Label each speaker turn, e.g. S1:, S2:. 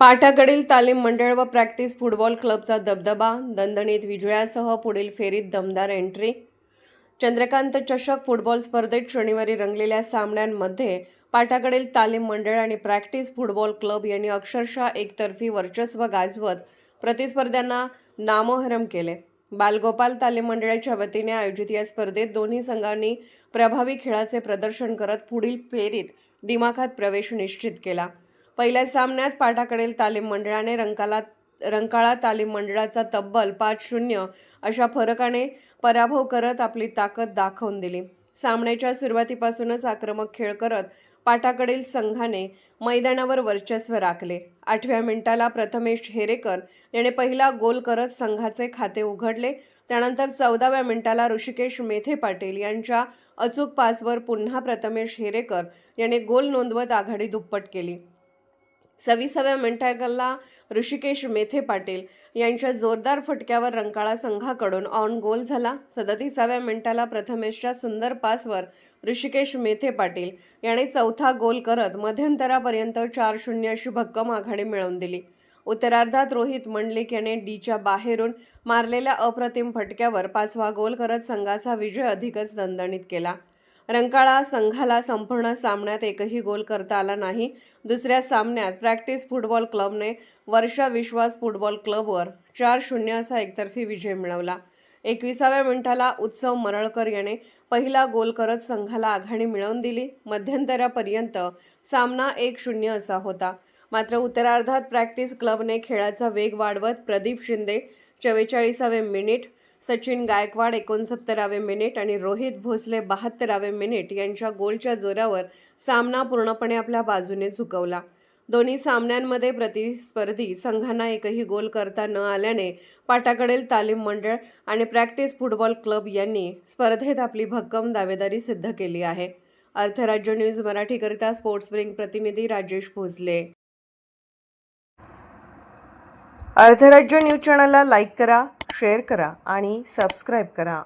S1: पाठाकडील तालीम मंडळ व प्रॅक्टिस फुटबॉल क्लबचा दबदबा, दणदणीत विजयासह पुढील फेरीत दमदार एंट्री. चंद्रकांत चषक फुटबॉल स्पर्धेत शनिवारी रंगलेल्या सामन्यांमध्ये पाठाकडील तालीम मंडळ आणि प्रॅक्टिस फुटबॉल क्लब यांनी अक्षरशः एकतर्फी वर्चस्व गाजवत प्रतिस्पर्ध्यांना नामोहरम केले. बालगोपाल तालीम मंडळाच्या वतीने आयोजित या स्पर्धेत दोन्ही संघांनी प्रभावी खेळाचे प्रदर्शन करत पुढील फेरीत दिमाखात प्रवेश निश्चित केला. पहिल्या सामन्यात पाठाकडील तालीम मंडळाने रंकाळा तालीम मंडळाचा तब्बल 5-0 अशा फरकाने पराभव करत आपली ताकद दाखवून दिली. सामन्याच्या सुरुवातीपासूनच आक्रमक खेळ करत पाठाकडील संघाने मैदानावर वर्चस्व राखले. 8व्या मिनिटाला प्रथमेश हेरेकर याने पहिला गोल करत संघाचे खाते उघडले. त्यानंतर 14व्या मिनिटाला ऋषिकेश मेथे पाटील यांच्या अचूक पासवर पुन्हा प्रथमेश हेरेकर याने गोल नोंदवत आघाडी दुप्पट केली. 26व्या मिनिटाला ऋषिकेश मेथे पाटील यांच्या जोरदार फटक्यावर रंकाळा संघाकडून ऑन गोल झाला. 37व्या मिनिटाला प्रथमेशच्या सुंदर पासवर ऋषिकेश मेथे पाटील याने चौथा गोल करत मध्यंतरापर्यंत 4-0 अशी भक्कम आघाडी मिळवून दिली. उत्तरार्धात रोहित मंडलिक याने डीच्या बाहेरून मारलेल्या अप्रतिम फटक्यावर 5वा गोल करत संघाचा विजय अधिकच दणदणीत केला. रंकाळा संघाला संपूर्ण सामन्यात एकही गोल करता आला नाही. दुसऱ्या सामन्यात प्रॅक्टिस फुटबॉल क्लबने वर्षा विश्वास फुटबॉल क्लबवर 4-0 असा एकतर्फी विजय मिळवला. 21व्या मिनिटाला उत्सव मरळकर याने पहिला गोल करत संघाला आघाडी मिळवून दिली. मध्यंतरापर्यंत सामना 1-0 असा होता. मात्र उत्तरार्धात प्रॅक्टिस क्लबने खेळाचा वेग वाढवत प्रदीप शिंदे 44वे मिनिट, सचिन गायकवाड 69वे मिनिट आणि रोहित भोसले 72वे मिनिट यांच्या गोलच्या जोरावर सामना पूर्णपणे आपल्या बाजूने झुकवला. दोन्ही सामन्यांमध्ये प्रतिस्पर्धी संघांना एकही गोल करता न आल्याने पाठाकडील तालीम मंडळ आणि प्रॅक्टिस फुटबॉल क्लब यांनी स्पर्धेत आपली भक्कम दावेदारी सिद्ध केली आहे. अर्थराज्य न्यूज मराठीकरिता स्पोर्ट्स ब्रिंग प्रतिनिधी राजेश भोसले. अर्थराज्य न्यूज चॅनलला लाईक करा, शेअर करा आणि सबस्क्राईब करा.